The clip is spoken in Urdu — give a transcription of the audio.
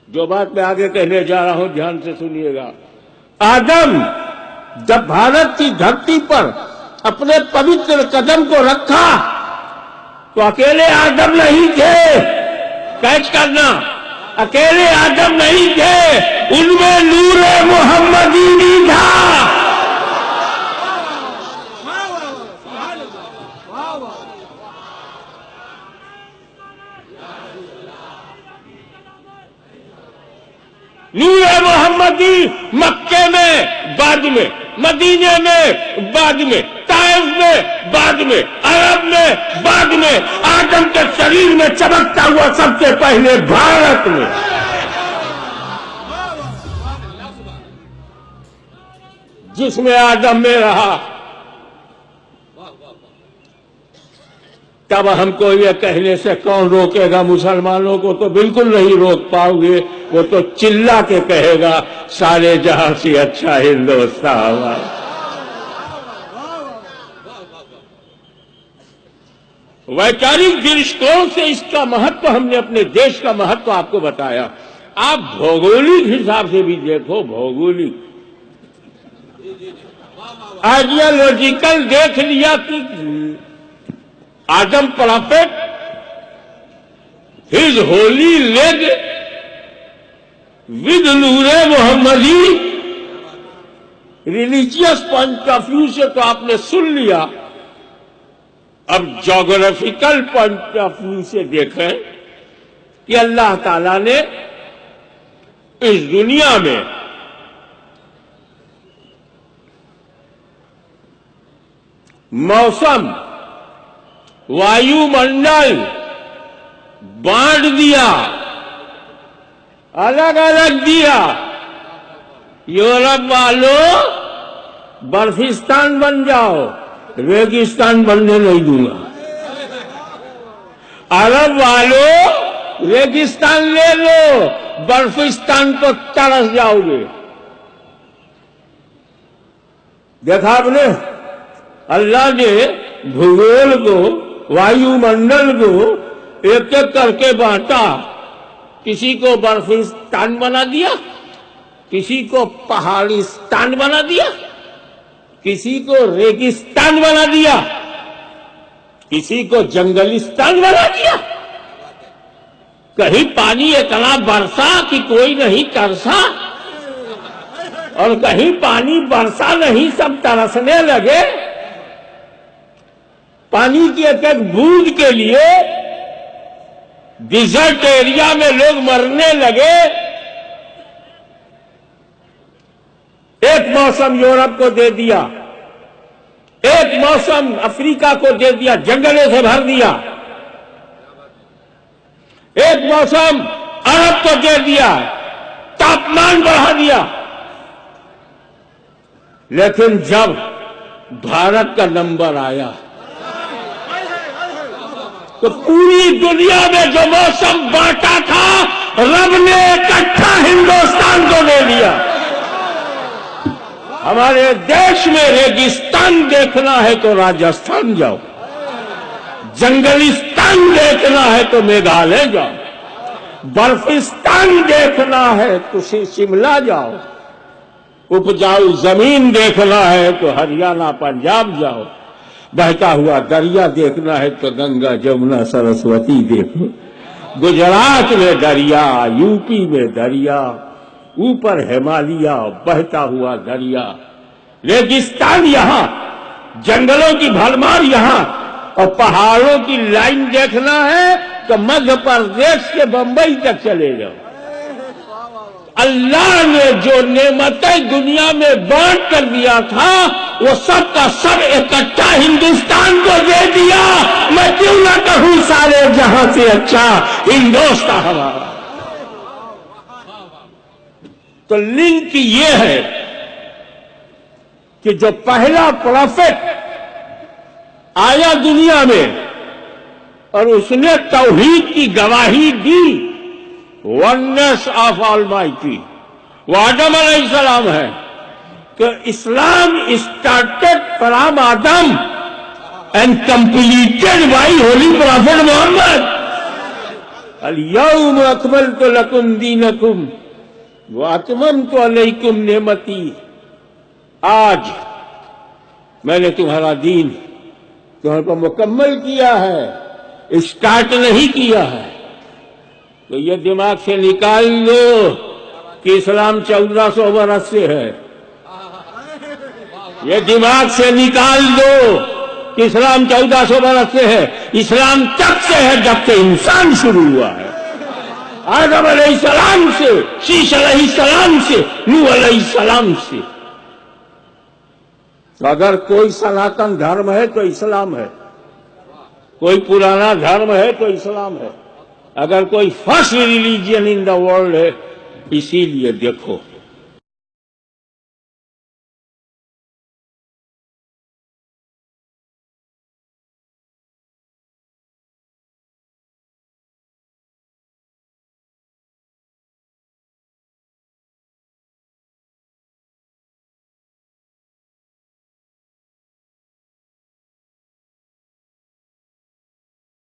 جو بات میں آگے کہنے جا رہا ہوں دھیان سے سنیے گا. آدم جب بھارت کی دھرتی پر اپنے پوتر قدم کو رکھا تو اکیلے آدم نہیں تھے. کیچ کرنا، اکیلے آدم نہیں تھے، ان میں نور محمدی بھی تھا. نور محمدی مکے میں بعد میں، مدینے میں بعد میں، طائف میں بعد میں، عرب میں بعد میں، آدم کے شریر میں چمکتا ہوا سب سے پہلے بھارت میں. جس میں آدم میں رہا. تب ہم کو یہ کہنے سے کون روکے گا؟ مسلمانوں کو تو بالکل نہیں روک پاؤ گے. وہ تو چلا کے کہے گا سارے جہاں سے اچھا ہندوستان ہمارا. ویچارک درشٹوں سے اس کا مہتو ہم نے اپنے دیش کا مہتو آپ کو بتایا. آپ بھوگولک حساب سے بھی دیکھو، بھوگولک آئیڈیالوجیکل دیکھ لیا کہ Adam prophet his holy league with نور محمدی. ریلیجیس پوائنٹ آف ویو سے تو آپ نے سن لیا. اب جغرافیکل پوائنٹ آف ویو سے دیکھیں کہ اللہ تعالی نے اس دنیا میں موسم، وایو منڈل بانٹ دیا، الگ الگ دیا. یورپ والوں برفستان بن جاؤ، ریگستان بننے نہیں دوں گا. عرب والوں ریگستان لے لو، برفستان کو ترس جاؤ گے. دیکھا آپ نے اللہ نے بھگول کو، وایو منڈل کو ایک ایک کر کے بانٹا. کسی کو برفستان بنا دیا، کسی کو پہاڑستان بنا دیا، کسی کو ریگستان بنا دیا، کسی کو جنگلستان بنا دیا. کہیں پانی اتنا برسا کہ کوئی نہیں ترسا، اور کہیں پانی برسا نہیں سب ترسنے لگے. پانی کی ایک ایک بوند کے لیے ڈیزرٹ ایریا میں لوگ مرنے لگے. ایک موسم یورپ کو دے دیا، ایک موسم افریقہ کو دے دیا، جنگلوں سے بھر دیا. ایک موسم عرب کو دے دیا، تاپمان بڑھا دیا. لیکن جب بھارت کا نمبر آیا تو پوری دنیا میں جو موسم بانٹا تھا رب نے اکٹھا ہندوستان کو دے دیا. ہمارے دیش میں ریگستان دیکھنا ہے تو راجستھان جاؤ، جنگلستان دیکھنا ہے تو میگھالیہ جاؤ، برفستان دیکھنا ہے تو شملہ جاؤ، اپجاؤ زمین دیکھنا ہے تو ہریانہ پنجاب جاؤ، بہتا ہوا دریا دیکھنا ہے تو گنگا جمنا سرسوتی دیکھو. گجرات میں دریا، یو پی میں دریا، اوپر ہمالیہ بہتا ہوا دریا. ریگستان یہاں، جنگلوں کی بھرمار یہاں، اور پہاڑوں کی لائن دیکھنا ہے تو مدھیہ پردیش کے بمبئی تک چلے جاؤ. اللہ نے جو نعمتیں دنیا میں بانٹ کر دیا تھا وہ سب کا سب اکٹھا ہندوستان کو دے دیا. میں کیوں نہ کہوں سارے جہاں سے اچھا ہندوستان ہمارا. تو لنک یہ ہے کہ جو پہلا پروفٹ آیا دنیا میں اور اس نے توحید کی گواہی دی، ونس آف آلمائٹی، وہ آدم علیہ السلام ہے. کہ Islam started from Adam and completed by holy prophet Muhammad. اليوم اکملت لکم دینکم واتممت علیکم نعمتی، آج میں نے تمہارا دین تمہارے پر مکمل کیا ہے، اسٹارٹ نہیں کیا ہے۔ تو یہ دماغ سے نکال لو کہ اسلام 1400 برس سے ہے، یہ دماغ سے نکال دو کہ اسلام 1400 برس سے ہے۔ اسلام تب سے ہے جب سے انسان شروع ہوا ہے، آدم علیہ السلام سے، شیش علیہ السلام سے، نوح علیہ السلام سے۔ تو اگر کوئی سناتن دھرم ہے تو اسلام ہے، کوئی پرانا دھرم ہے تو اسلام ہے، اگر کوئی first religion in the world ہے، اسی لیے دیکھو